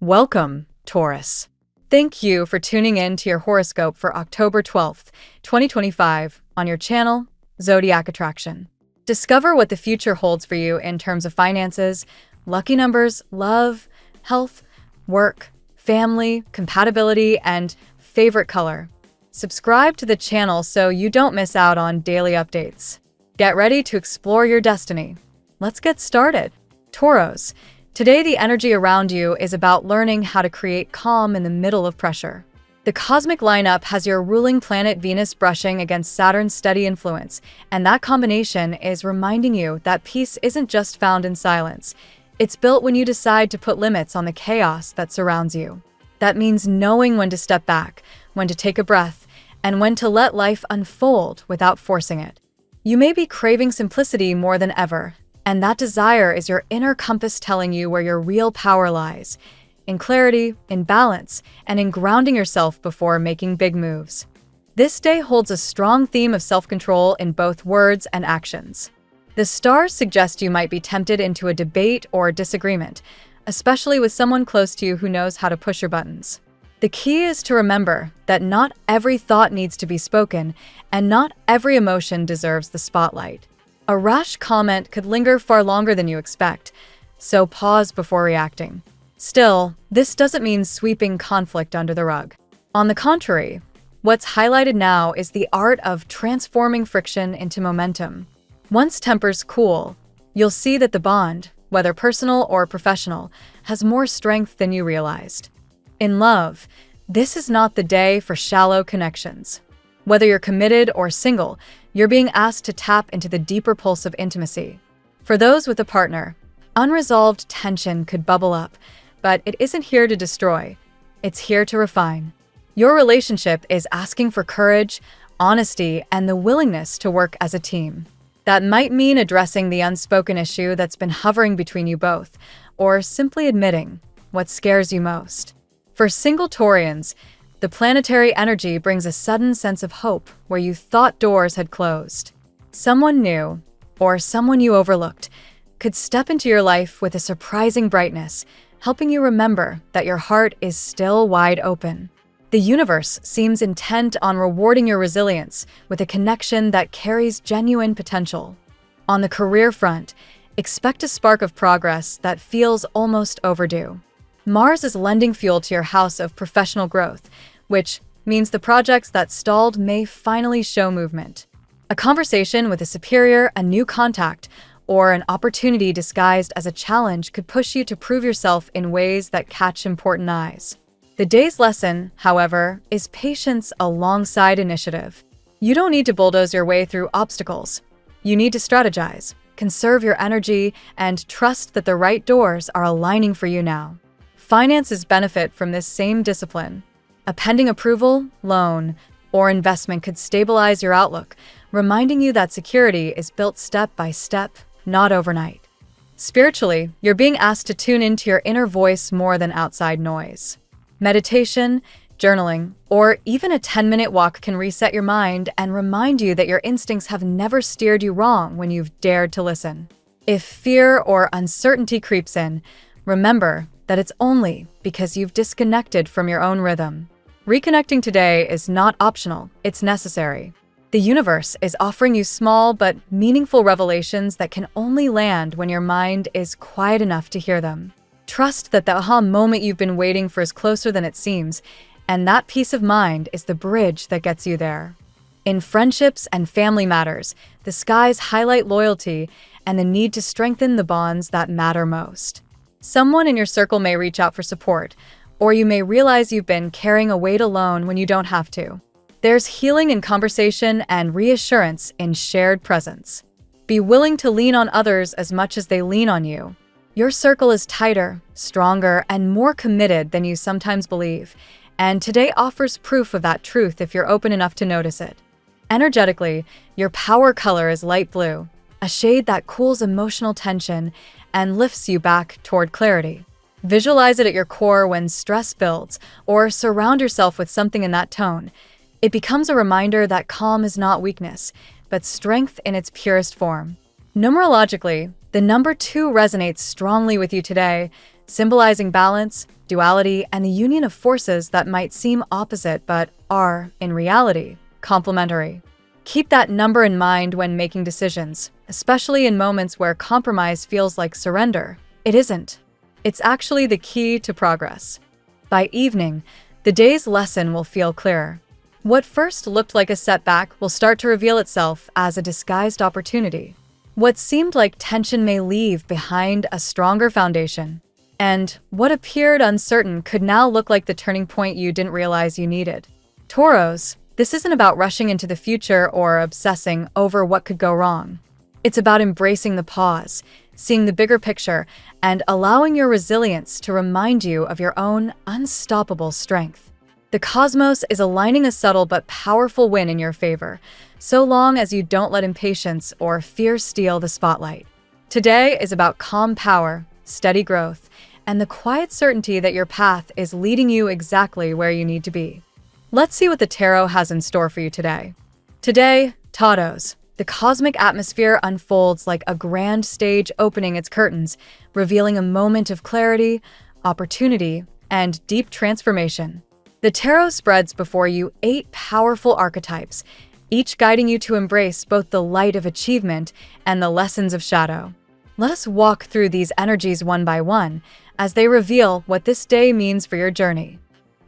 Welcome, Taurus. Thank you for tuning in to your horoscope for October 12th, 2025, on your channel, Zodiac Attraction. Discover what the future holds for you in terms of finances, lucky numbers, love, health, work, family, compatibility, and favorite color. Subscribe to the channel so you don't miss out on daily updates. Get ready to explore your destiny. Let's get started. Tauros. Today, the energy around you is about learning how to create calm in the middle of pressure. The cosmic lineup has your ruling planet Venus brushing against Saturn's steady influence, and that combination is reminding you that peace isn't just found in silence. It's built when you decide to put limits on the chaos that surrounds you. That means knowing when to step back, when to take a breath, and when to let life unfold without forcing it. You may be craving simplicity more than ever, and that desire is your inner compass telling you where your real power lies, in clarity, in balance, and in grounding yourself before making big moves. This day holds a strong theme of self-control in both words and actions. The stars suggest you might be tempted into a debate or disagreement, especially with someone close to you who knows how to push your buttons. The key is to remember that not every thought needs to be spoken, and not every emotion deserves the spotlight. A rash comment could linger far longer than you expect, so pause before reacting. Still, this doesn't mean sweeping conflict under the rug. On the contrary, what's highlighted now is the art of transforming friction into momentum. Once tempers cool, you'll see that the bond, whether personal or professional, has more strength than you realized. In love, this is not the day for shallow connections. Whether you're committed or single, you're being asked to tap into the deeper pulse of intimacy. For those with a partner, unresolved tension could bubble up, but it isn't here to destroy. It's here to refine. Your relationship is asking for courage, honesty, and the willingness to work as a team. That might mean addressing the unspoken issue that's been hovering between you both, or simply admitting what scares you most. For single Taurians, the planetary energy brings a sudden sense of hope where you thought doors had closed. Someone new, or someone you overlooked, could step into your life with a surprising brightness, helping you remember that your heart is still wide open. The universe seems intent on rewarding your resilience with a connection that carries genuine potential. On the career front, expect a spark of progress that feels almost overdue. Mars is lending fuel to your house of professional growth, which means the projects that stalled may finally show movement. A conversation with a superior, a new contact, or an opportunity disguised as a challenge could push you to prove yourself in ways that catch important eyes. The day's lesson, however, is patience alongside initiative. You don't need to bulldoze your way through obstacles. You need to strategize, conserve your energy, and trust that the right doors are aligning for you now. Finances benefit from this same discipline. A pending approval, loan, or investment could stabilize your outlook, reminding you that security is built step by step, not overnight. Spiritually, you're being asked to tune into your inner voice more than outside noise. Meditation, journaling, or even a 10-minute walk can reset your mind and remind you that your instincts have never steered you wrong when you've dared to listen. If fear or uncertainty creeps in, remember that it's only because you've disconnected from your own rhythm. Reconnecting today is not optional, it's necessary. The universe is offering you small but meaningful revelations that can only land when your mind is quiet enough to hear them. Trust that the aha moment you've been waiting for is closer than it seems, and that peace of mind is the bridge that gets you there. In friendships and family matters, the skies highlight loyalty and the need to strengthen the bonds that matter most. Someone in your circle may reach out for support, or you may realize you've been carrying a weight alone when you don't have to. There's healing in conversation and reassurance in shared presence. Be willing to lean on others as much as they lean on you. Your circle is tighter, stronger, and more committed than you sometimes believe, and today offers proof of that truth if you're open enough to notice it. Energetically, your power color is light blue, a shade that cools emotional tension and lifts you back toward clarity. Visualize it at your core when stress builds, or surround yourself with something in that tone. It becomes a reminder that calm is not weakness, but strength in its purest form. Numerologically, the number 2 resonates strongly with you today, symbolizing balance, duality, and the union of forces that might seem opposite but are, in reality, complementary. Keep that number in mind when making decisions, especially in moments where compromise feels like surrender. It isn't. It's actually the key to progress. By evening, the day's lesson will feel clearer. What first looked like a setback will start to reveal itself as a disguised opportunity. What seemed like tension may leave behind a stronger foundation. And what appeared uncertain could now look like the turning point you didn't realize you needed. Tauros, this isn't about rushing into the future or obsessing over what could go wrong. It's about embracing the pause, seeing the bigger picture, and allowing your resilience to remind you of your own unstoppable strength. The cosmos is aligning a subtle but powerful win in your favor, so long as you don't let impatience or fear steal the spotlight. Today is about calm power, steady growth, and the quiet certainty that your path is leading you exactly where you need to be. Let's see what the tarot has in store for you today. Today, Taurus, the cosmic atmosphere unfolds like a grand stage opening its curtains, revealing a moment of clarity, opportunity, and deep transformation. The tarot spreads before you 8 powerful archetypes, each guiding you to embrace both the light of achievement and the lessons of shadow. Let us walk through these energies one by one as they reveal what this day means for your journey.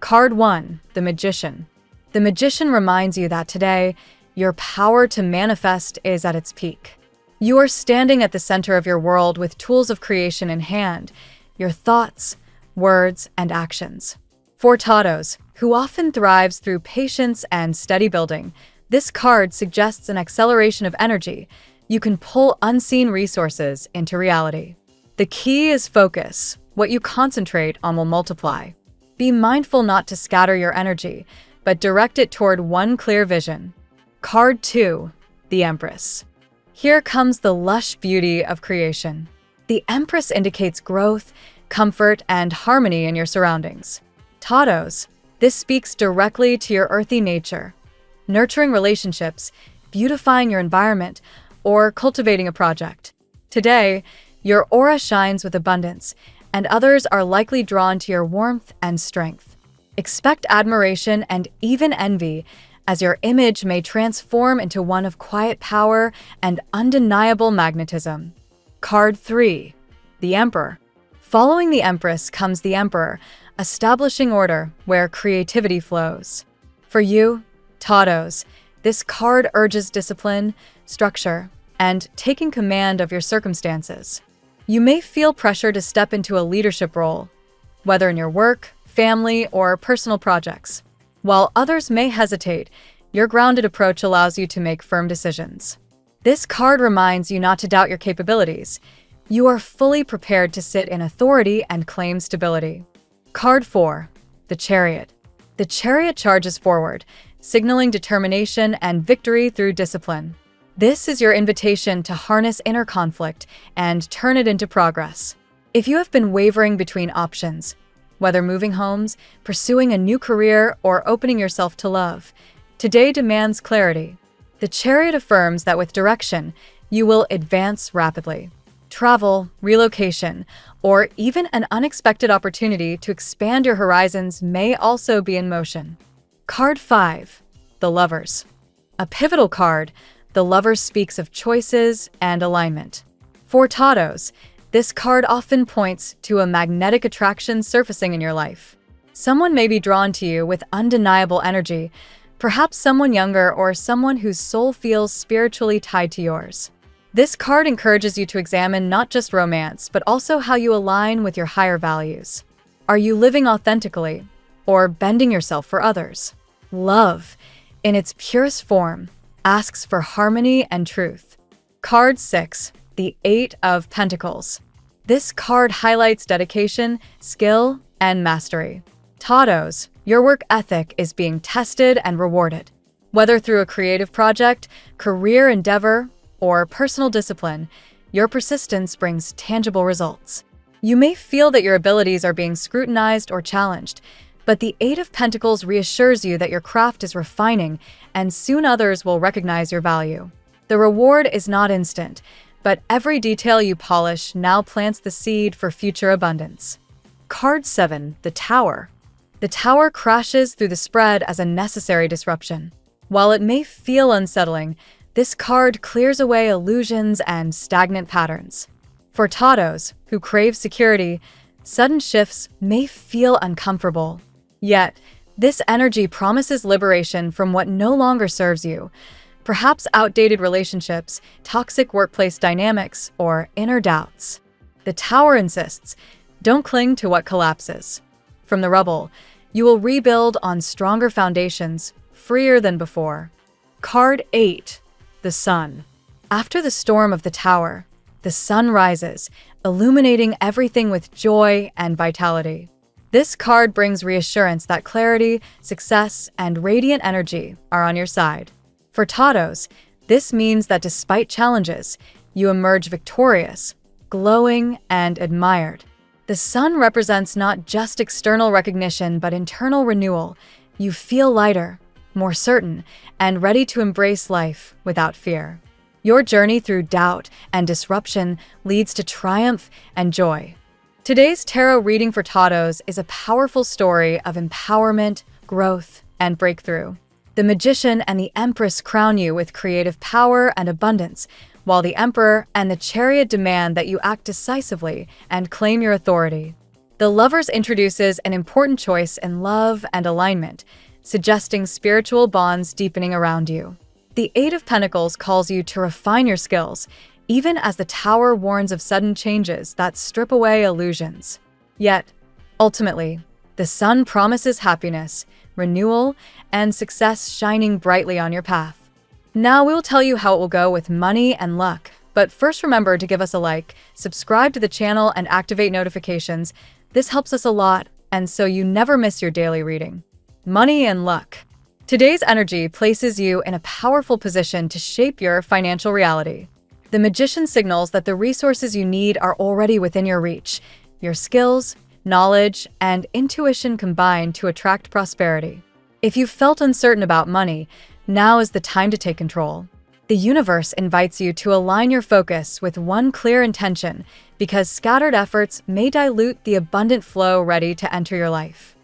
Card 1, the Magician. The Magician reminds you that today, your power to manifest is at its peak. You are standing at the center of your world with tools of creation in hand, your thoughts, words, and actions. For Taurus, who often thrives through patience and steady building, this card suggests an acceleration of energy. You can pull unseen resources into reality. The key is focus. What you concentrate on will multiply. Be mindful not to scatter your energy, but direct it toward one clear vision. Card 2, the Empress. Here comes the lush beauty of creation. The Empress indicates growth, comfort, and harmony in your surroundings. Taurus, this speaks directly to your earthy nature, nurturing relationships, beautifying your environment, or cultivating a project. Today, your aura shines with abundance, and others are likely drawn to your warmth and strength. Expect admiration and even envy, as your image may transform into one of quiet power and undeniable magnetism. Card 3, the Emperor. Following the Empress comes the Emperor, establishing order where creativity flows. For you, Taurus, this card urges discipline, structure, and taking command of your circumstances. You may feel pressure to step into a leadership role, whether in your work, family, or personal projects. While others may hesitate, your grounded approach allows you to make firm decisions. This card reminds you not to doubt your capabilities. You are fully prepared to sit in authority and claim stability. Card 4, the Chariot. The Chariot charges forward, signaling determination and victory through discipline. This is your invitation to harness inner conflict and turn it into progress. If you have been wavering between options, whether moving homes, pursuing a new career, or opening yourself to love, today demands clarity. The Chariot affirms that with direction, you will advance rapidly. Travel, relocation, or even an unexpected opportunity to expand your horizons may also be in motion. Card 5, the Lovers. A pivotal card, the Lovers speaks of choices and alignment. For Taurus, this card often points to a magnetic attraction surfacing in your life. Someone may be drawn to you with undeniable energy, perhaps someone younger or someone whose soul feels spiritually tied to yours. This card encourages you to examine not just romance, but also how you align with your higher values. Are you living authentically or bending yourself for others? Love, in its purest form, asks for harmony and truth. Card 6, the 8 of Pentacles. This card highlights dedication, skill, and mastery. Taurus, your work ethic is being tested and rewarded. Whether through a creative project, career endeavor, or personal discipline, your persistence brings tangible results. You may feel that your abilities are being scrutinized or challenged, but the 8 of Pentacles reassures you that your craft is refining and soon others will recognize your value. The reward is not instant, but every detail you polish now plants the seed for future abundance. Card 7, the Tower. The Tower crashes through the spread as a necessary disruption. While it may feel unsettling, this card clears away illusions and stagnant patterns. For Taurus, who crave security, sudden shifts may feel uncomfortable. Yet, this energy promises liberation from what no longer serves you, perhaps outdated relationships, toxic workplace dynamics, or inner doubts. The Tower insists, don't cling to what collapses. From the rubble, you will rebuild on stronger foundations, freer than before. Card 8, the Sun. After the storm of the Tower, the sun rises, illuminating everything with joy and vitality. This card brings reassurance that clarity, success, and radiant energy are on your side. For Taurus, this means that despite challenges, you emerge victorious, glowing, and admired. The sun represents not just external recognition but internal renewal. You feel lighter, more certain, and ready to embrace life without fear. Your journey through doubt and disruption leads to triumph and joy. Today's tarot reading for Taurus is a powerful story of empowerment, growth, and breakthrough. The Magician and the Empress crown you with creative power and abundance, while the Emperor and the Chariot demand that you act decisively and claim your authority. The Lovers introduces an important choice in love and alignment, suggesting spiritual bonds deepening around you. The Eight of Pentacles calls you to refine your skills, even as the Tower warns of sudden changes that strip away illusions. Yet, ultimately, the Sun promises happiness, renewal, and success shining brightly on your path. Now we will tell you how it will go with money and luck, but first remember to give us a like, subscribe to the channel, and activate notifications. This helps us a lot, and so you never miss your daily reading. Money and luck. Today's energy places you in a powerful position to shape your financial reality. The Magician signals that the resources you need are already within your reach. Your skills, knowledge, and intuition combine to attract prosperity. If you felt uncertain about money, now is the time to take control. The universe invites you to align your focus with one clear intention, because scattered efforts may dilute the abundant flow ready to enter your life.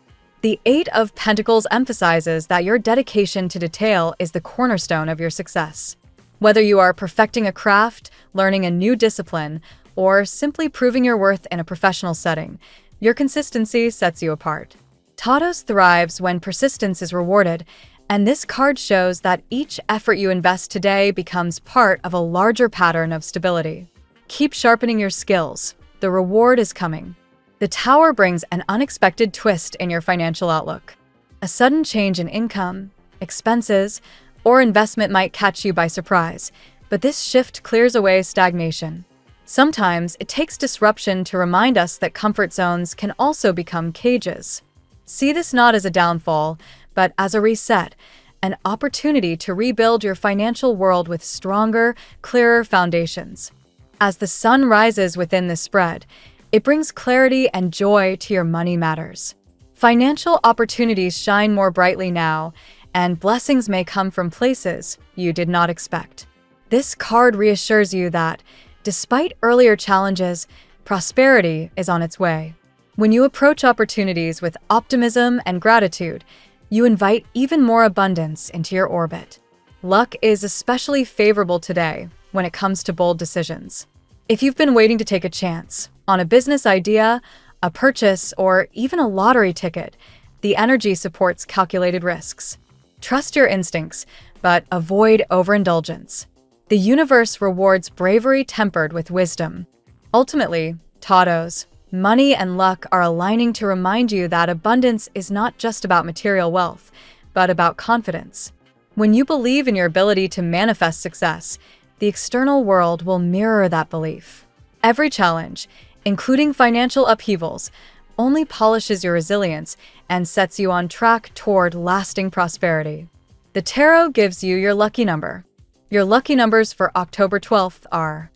The Eight of Pentacles emphasizes that your dedication to detail is the cornerstone of your success. Whether you are perfecting a craft, learning a new discipline, or simply proving your worth in a professional setting, your consistency sets you apart. Taurus thrives when persistence is rewarded, and this card shows that each effort you invest today becomes part of a larger pattern of stability. Keep sharpening your skills. The reward is coming. The Tower brings an unexpected twist in your financial outlook. A sudden change in income, expenses, or investment might catch you by surprise, but this shift clears away stagnation. Sometimes it takes disruption to remind us that comfort zones can also become cages. See this not as a downfall, but as a reset, an opportunity to rebuild your financial world with stronger, clearer foundations. As the sun rises within the spread, it brings clarity and joy to your money matters. Financial opportunities shine more brightly now, and blessings may come from places you did not expect. This card reassures you that, despite earlier challenges, prosperity is on its way. When you approach opportunities with optimism and gratitude, you invite even more abundance into your orbit. Luck is especially favorable today when it comes to bold decisions. If you've been waiting to take a chance on a business idea, a purchase, or even a lottery ticket, the energy supports calculated risks. Trust your instincts, but avoid overindulgence. The universe rewards bravery tempered with wisdom. Ultimately, Taurus, money and luck are aligning to remind you that abundance is not just about material wealth, but about confidence. When you believe in your ability to manifest success, the external world will mirror that belief. Every challenge, including financial upheavals, only polishes your resilience and sets you on track toward lasting prosperity. The tarot gives you your lucky number. Your lucky numbers for October 12th are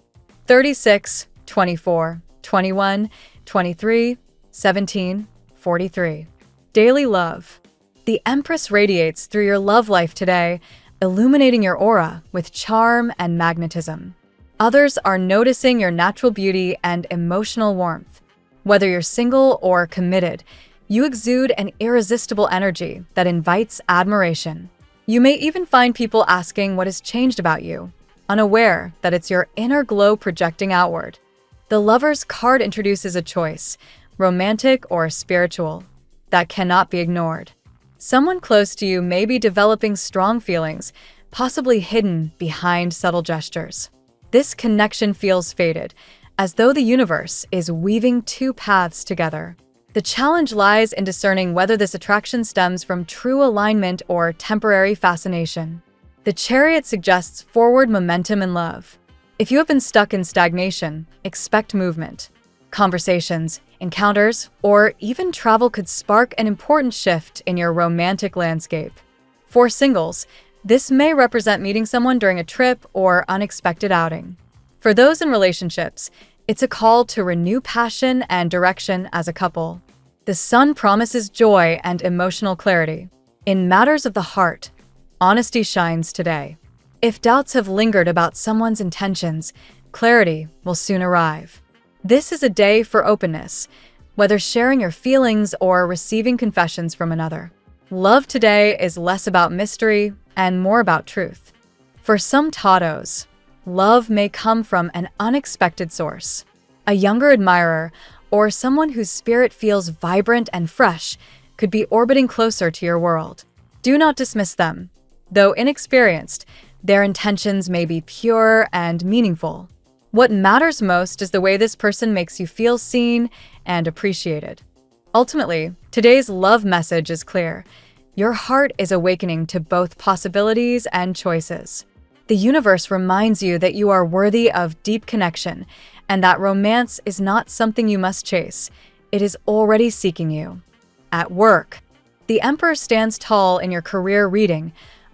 36, 24, 21, 23, 17, 43. Daily love. The Empress radiates through your love life today, illuminating your aura with charm and magnetism. Others are noticing your natural beauty and emotional warmth. Whether you're single or committed, you exude an irresistible energy that invites admiration. You may even find people asking what has changed about you, unaware that it's your inner glow projecting outward. The Lover's card introduces a choice, romantic or spiritual, that cannot be ignored. Someone close to you may be developing strong feelings, possibly hidden behind subtle gestures. This connection feels fated, as though the universe is weaving two paths together. The challenge lies in discerning whether this attraction stems from true alignment or temporary fascination. The Chariot suggests forward momentum in love. If you have been stuck in stagnation, expect movement. Conversations, encounters, or even travel could spark an important shift in your romantic landscape. For singles, this may represent meeting someone during a trip or unexpected outing. For those in relationships, it's a call to renew passion and direction as a couple. The Sun promises joy and emotional clarity. In matters of the heart, honesty shines today. If doubts have lingered about someone's intentions, clarity will soon arrive. This is a day for openness, whether sharing your feelings or receiving confessions from another. Love today is less about mystery and more about truth. For some Taurus, love may come from an unexpected source. A younger admirer or someone whose spirit feels vibrant and fresh could be orbiting closer to your world. Do not dismiss them. Though inexperienced, their intentions may be pure and meaningful. What matters most is the way this person makes you feel seen and appreciated. Ultimately, today's love message is clear. Your heart is awakening to both possibilities and choices. The universe reminds you that you are worthy of deep connection and that romance is not something you must chase. It is already seeking you. At work, the Emperor stands tall in your career reading,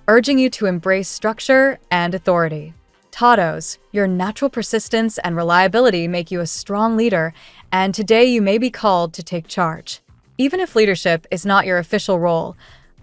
urging you to embrace structure and authority. Taurus, your natural persistence and reliability make you a strong leader, and today you may be called to take charge. Even if leadership is not your official role,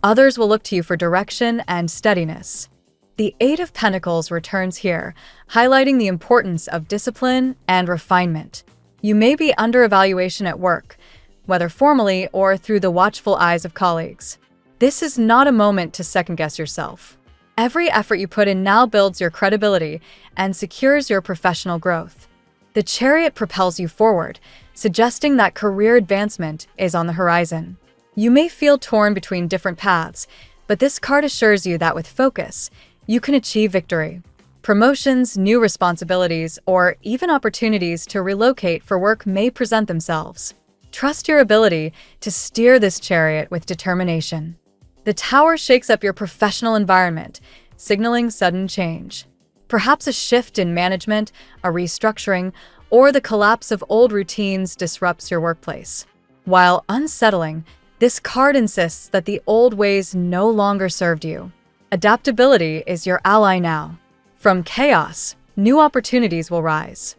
others will look to you for direction and steadiness. The Eight of Pentacles returns here, highlighting the importance of discipline and refinement. You may be under evaluation at work, whether formally or through the watchful eyes of colleagues. This is not a moment to second-guess yourself. Every effort you put in now builds your credibility and secures your professional growth. The Chariot propels you forward, suggesting that career advancement is on the horizon. You may feel torn between different paths, but this card assures you that with focus, you can achieve victory. Promotions, new responsibilities, or even opportunities to relocate for work may present themselves. Trust your ability to steer this chariot with determination. The Tower shakes up your professional environment, signaling sudden change. Perhaps a shift in management, a restructuring, or the collapse of old routines disrupts your workplace. While unsettling, this card insists that the old ways no longer served you. Adaptability is your ally now. From chaos, new opportunities will rise.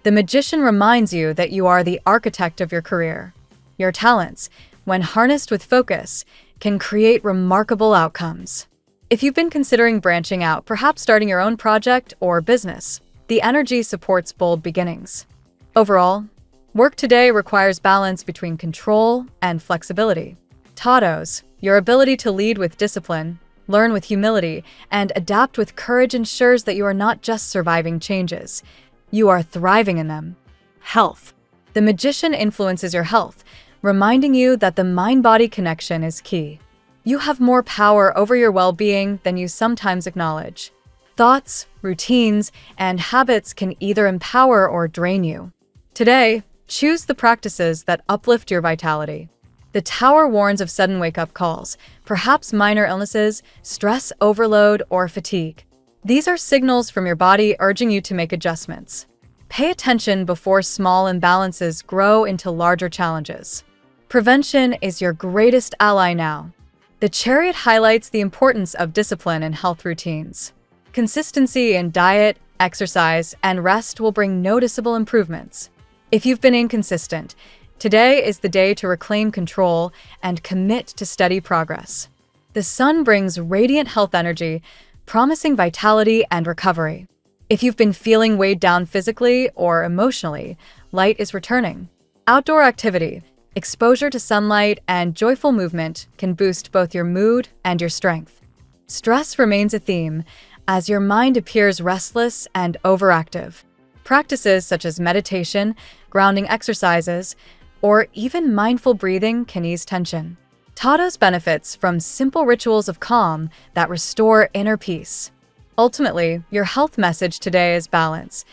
The Magician reminds you that you are the architect of your career. Your talents, when harnessed with focus, can create remarkable outcomes. If you've been considering branching out, perhaps starting your own project or business, the energy supports bold beginnings. Overall, work today requires balance between control and flexibility. Taurus, your ability to lead with discipline, learn with humility, and adapt with courage ensures that you are not just surviving changes, you are thriving in them. Health. The Magician influences your health, reminding you that the mind-body connection is key. You have more power over your well-being than you sometimes acknowledge. Thoughts, routines, and habits can either empower or drain you. Today, choose the practices that uplift your vitality. The Tower warns of sudden wake-up calls, perhaps minor illnesses, stress overload, or fatigue. These are signals from your body urging you to make adjustments. Pay attention before small imbalances grow into larger challenges. Prevention is your greatest ally now. The Chariot highlights the importance of discipline in health routines. Consistency in diet, exercise, and rest will bring noticeable improvements. If you've been inconsistent, today is the day to reclaim control and commit to steady progress. The Sun brings radiant health energy, promising vitality and recovery. If you've been feeling weighed down physically or emotionally, light is returning. Outdoor activity, exposure to sunlight, and joyful movement can boost both your mood and your strength. Stress remains a theme, as your mind appears restless and overactive. Practices such as meditation, grounding exercises, or even mindful breathing can ease tension. Taurus benefits from simple rituals of calm that restore inner peace. Ultimately, your health message today is balance.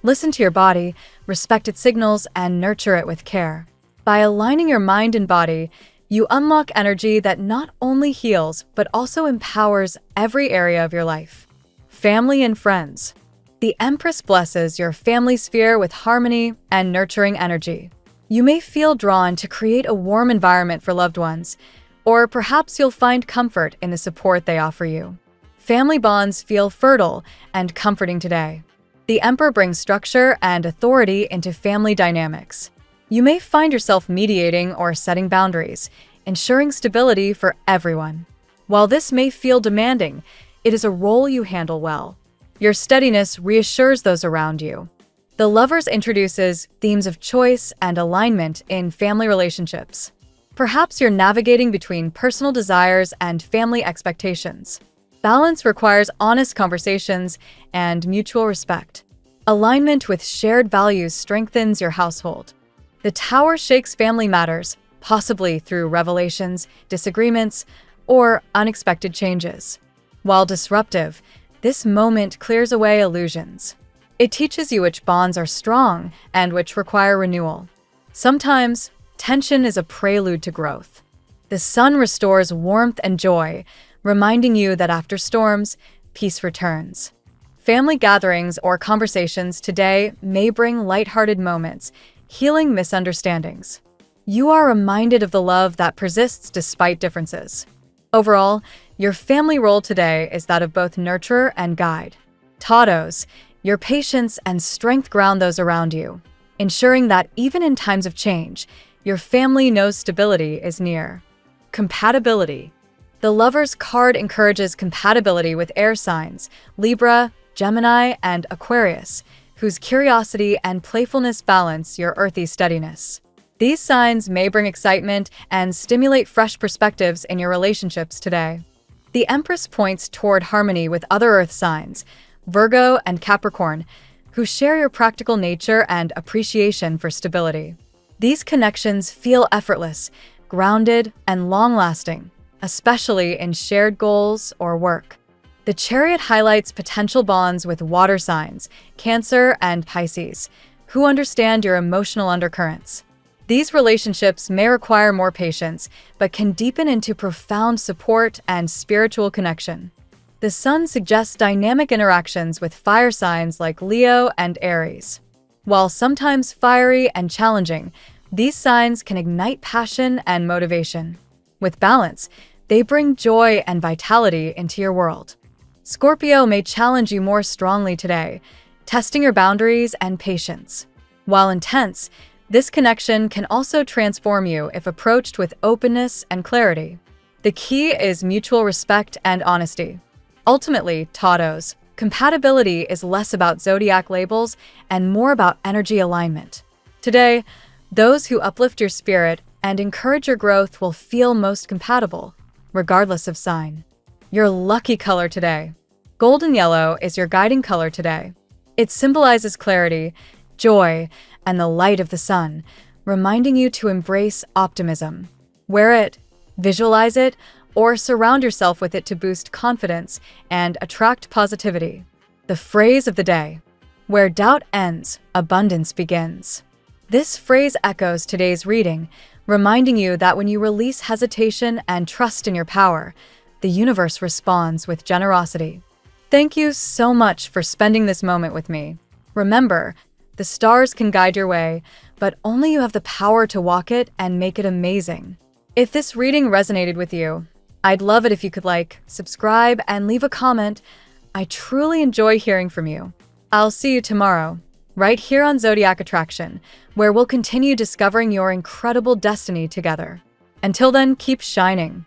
Listen to your body, respect its signals, and nurture it with care. By aligning your mind and body, you unlock energy that not only heals, but also empowers every area of your life. Family and friends. The Empress blesses your family sphere with harmony and nurturing energy. You may feel drawn to create a warm environment for loved ones, or perhaps you'll find comfort in the support they offer you. Family bonds feel fertile and comforting today. The Emperor brings structure and authority into family dynamics. You may find yourself mediating or setting boundaries, ensuring stability for everyone. While this may feel demanding, it is a role you handle well. Your steadiness reassures those around you. The Lovers introduces themes of choice and alignment in family relationships. Perhaps you're navigating between personal desires and family expectations. Balance requires honest conversations and mutual respect. Alignment with shared values strengthens your household. The Tower shakes family matters, possibly through revelations, disagreements, or unexpected changes. While disruptive, this moment clears away illusions. It teaches you which bonds are strong and which require renewal. Sometimes, tension is a prelude to growth. The sun restores warmth and joy, reminding you that after storms, peace returns. Family gatherings or conversations today may bring lighthearted moments, healing misunderstandings. You are reminded of the love that persists despite differences. Overall, your family role today is that of both nurturer and guide. Taurus, your patience and strength ground those around you, ensuring that even in times of change, your family knows stability is near. Compatibility. The Lover's card encourages compatibility with air signs, Libra, Gemini, and Aquarius, whose curiosity and playfulness balance your earthy steadiness. These signs may bring excitement and stimulate fresh perspectives in your relationships today. The Empress points toward harmony with other earth signs, Virgo and Capricorn, who share your practical nature and appreciation for stability. These connections feel effortless, grounded, and long-lasting, especially in shared goals or work. The Chariot highlights potential bonds with water signs, Cancer and Pisces, who understand your emotional undercurrents. These relationships may require more patience, but can deepen into profound support and spiritual connection. The Sun suggests dynamic interactions with fire signs like Leo and Aries. While sometimes fiery and challenging, these signs can ignite passion and motivation. With balance, they bring joy and vitality into your world. Scorpio may challenge you more strongly today, testing your boundaries and patience. While intense, this connection can also transform you if approached with openness and clarity. The key is mutual respect and honesty. Ultimately, Taurus, compatibility is less about zodiac labels and more about energy alignment. Today, those who uplift your spirit and encourage your growth will feel most compatible, regardless of sign. Your lucky color today. Golden yellow is your guiding color today. It symbolizes clarity, joy, and the light of the sun, reminding you to embrace optimism. Wear it, visualize it, or surround yourself with it to boost confidence and attract positivity. The phrase of the day: where doubt ends, abundance begins. This phrase echoes today's reading, reminding you that when you release hesitation and trust in your power, the universe responds with generosity. Thank you so much for spending this moment with me. Remember, the stars can guide your way, but only you have the power to walk it and make it amazing. If this reading resonated with you, I'd love it if you could like, subscribe, and leave a comment. I truly enjoy hearing from you. I'll see you tomorrow, right here on Zodiac Attraction, where we'll continue discovering your incredible destiny together. Until then, keep shining.